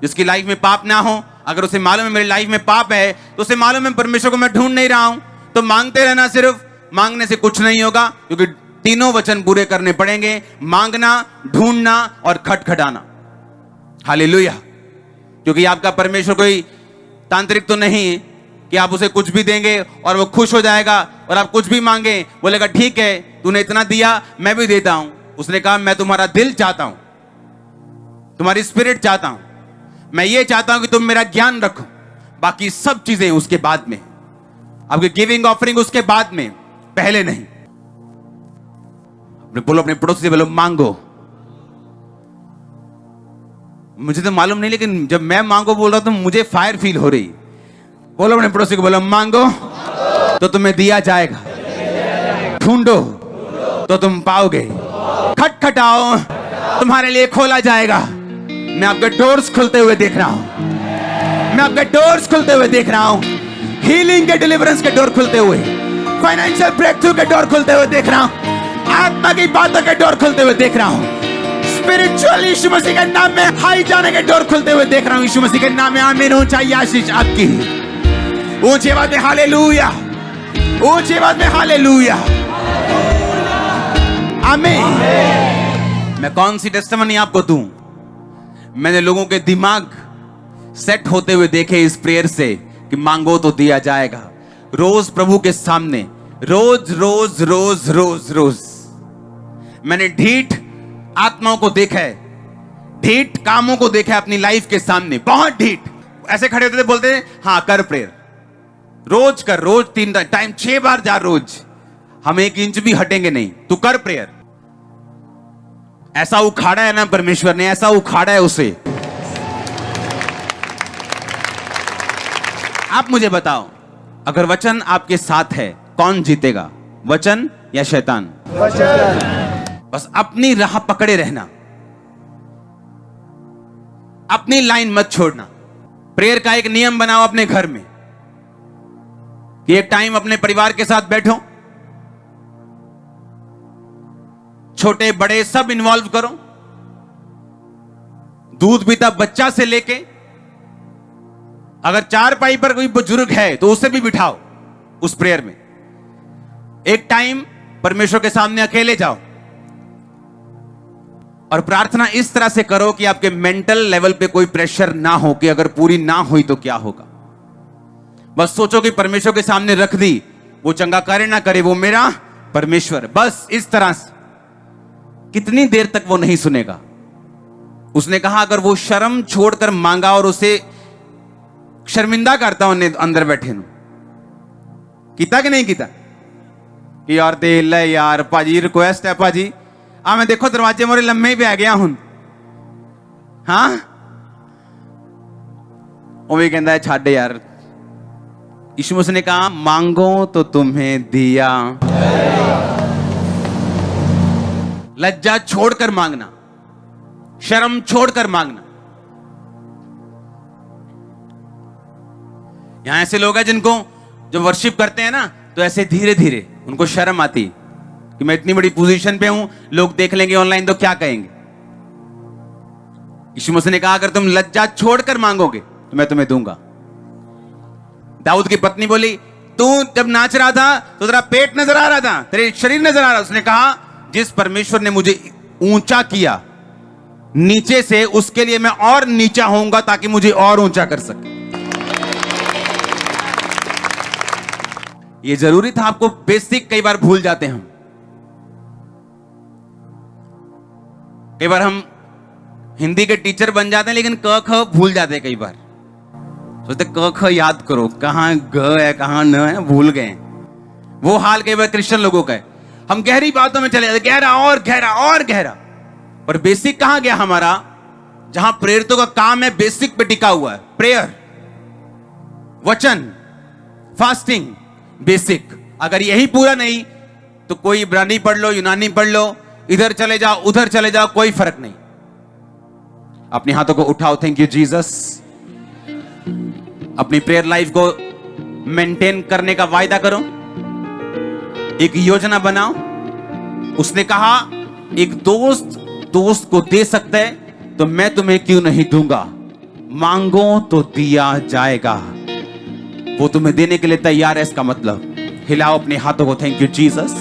[SPEAKER 1] जिसकी लाइफ में पाप ना हो। अगर उसे मालूम है मेरी लाइफ में पाप है तो उसे मालूम है परमेश्वर को मैं ढूंढ नहीं रहा हूं, तो मांगते रहना। सिर्फ मांगने से कुछ नहीं होगा, क्योंकि 3 वचन पूरे करने पड़ेंगे, मांगना, ढूंढना और खटखटाना। हालेलुया। क्योंकि आपका परमेश्वर कोई तांत्रिक तो नहीं है कि आप उसे कुछ भी देंगे और वो खुश हो जाएगा और आप कुछ भी मांगे बोलेगा ठीक है तूने इतना दिया मैं भी देता हूं। उसने कहा मैं तुम्हारा दिल चाहता हूं, तुम्हारी स्पिरिट चाहता हूं, मैं ये चाहता हूं कि तुम मेरा ज्ञान रखो, बाकी सब चीजें उसके बाद में, आपकी गिविंग ऑफरिंग उसके बाद में, पहले नहीं। बोलो अपने पड़ोसी से, बोलो मांगो। मुझे तो मालूम नहीं, लेकिन जब मैं मांगो बोल रहा हूं तो मुझे फायर फील हो रही। बोलो अपने पड़ोसी को, बोलो मांगो तो तुम्हें दिया जाएगा, ढूंढो तो तुम पाओगे, खटखटाओ तुम्हारे लिए खोला जाएगा। मैं आपके डोर्स खुलते हुए देख रहा हूं, मैं आपके डोर्स खुलते हुए देख रहा हूं, हीलिंग के, डिलीवरेंस के डोर खुलते हुए, फाइनेंशियल ब्रेक थ्रू के डोर खुलते हुए देख रहा हूं, आत्मा की बातों के डोर खुलते हुए देख रहा हूं, स्पिरिचुअल यीशु मसीह के नाम में हाई जाने के डोर खुलते हुए देख रहा हूं। यीशु मसीह के नाम में आमीन। ऊंचाई आशीष आपकी, ऊंची आवाज में हालेलुया, ऊंची आवाज में हालेलुया, आमीन। मैं कौन सी टेस्टिमनी आपको दूं? मैंने लोगों के दिमाग सेट होते हुए देखे इस प्रेयर से कि मांगो तो दिया जाएगा। रोज प्रभु के सामने, रोज रोज रोज रोज रोज मैंने ढीठ आत्माओं को देखा है, ढीठ कामों को देखा है अपनी लाइफ के सामने, बहुत ढीठ। ऐसे खड़े होते थे, बोलते थे हाँ कर प्रेयर, रोज कर, रोज 3 टाइम 6 बार जा रोज, हम 1 इंच भी हटेंगे नहीं, तू कर प्रेयर। ऐसा उखाड़ा है ना परमेश्वर ने, ऐसा उखाड़ा है उसे। आप मुझे बताओ, अगर वचन आपके साथ है कौन जीतेगा, वचन या शैतान? वचन। बस अपनी राह पकड़े रहना, अपनी लाइन मत छोड़ना। प्रेयर का एक नियम बनाओ अपने घर में कि एक टाइम अपने परिवार के साथ बैठो, छोटे बड़े सब इन्वॉल्व करो, दूध पीता बच्चा से लेके अगर चारपाई पर कोई बुजुर्ग है तो उसे भी बिठाओ उस प्रेयर में। एक टाइम परमेश्वर के सामने अकेले जाओ और प्रार्थना इस तरह से करो कि आपके मेंटल लेवल पे कोई प्रेशर ना हो कि अगर पूरी ना हुई तो क्या होगा। बस सोचो कि परमेश्वर के सामने रख दी, वो चंगा करे ना करे वो मेरा परमेश्वर। बस इस तरह से। कितनी देर तक वो नहीं सुनेगा। उसने कहा अगर वो शर्म छोड़कर मांगा और उसे शर्मिंदा करता उन्हें अंदर बैठे नु कीता कि नहीं कीता कि यार दे ले यार भाजी रिक्वेस्ट है भाजी आ मैं देखो दरवाजे मोरे लम्मे ही पै गया हूं। हाँ वो भी कहता है छाड़े यार। यीशु मसीह ने कहा मांगो तो तुम्हें दिया। लज्जा छोड़कर मांगना, शर्म छोड़कर मांगना। यहां ऐसे लोग हैं जिनको जो वर्शिप करते हैं ना तो ऐसे धीरे धीरे उनको शर्म आती कि मैं इतनी बड़ी पोजीशन पे हूं, लोग देख लेंगे ऑनलाइन तो क्या कहेंगे। यीशु मसीह ने कहा अगर तुम लज्जा छोड़कर मांगोगे तो मैं तुम्हें दूंगा। दाऊद की पत्नी बोली तू जब नाच रहा था तो तेरा पेट नजर आ रहा था, तेरे शरीर नजर आ रहा। उसने कहा जिस परमेश्वर ने मुझे ऊंचा किया नीचे से, उसके लिए मैं और नीचा होऊंगा ताकि मुझे और ऊंचा कर सके। ये जरूरी था आपको बेसिक कई बार भूल जाते हैं हम। कई बार हम हिंदी के टीचर बन जाते हैं लेकिन क ख भूल जाते हैं। कई बार सोचते क ख याद करो, कहां ग है कहां न है भूल गए। वो हाल कई बार क्रिश्चियन लोगों का है। हम गहरी बातों में चले जाते, गहरा और गहरा और गहरा, पर बेसिक कहां गया हमारा। जहां प्रेरितों का काम है बेसिक पे टिका हुआ है। प्रेयर, वचन, फास्टिंग, बेसिक। अगर यही पूरा नहीं तो कोई इब्रानी पढ़ लो, यूनानी पढ़ लो, इधर चले जाओ उधर चले जाओ, कोई फर्क नहीं। अपने हाथों को उठाओ, थैंक यू जीसस। अपनी प्रेयर लाइफ को मेंटेन करने का वायदा करो, एक योजना बनाओ। उसने कहा एक दोस्त को दे सकता है तो मैं तुम्हें क्यों नहीं दूंगा। मांगो तो दिया जाएगा। वो तुम्हें देने के लिए तैयार है, इसका मतलब। हिलाओ अपने हाथों को, थैंक यू जीसस।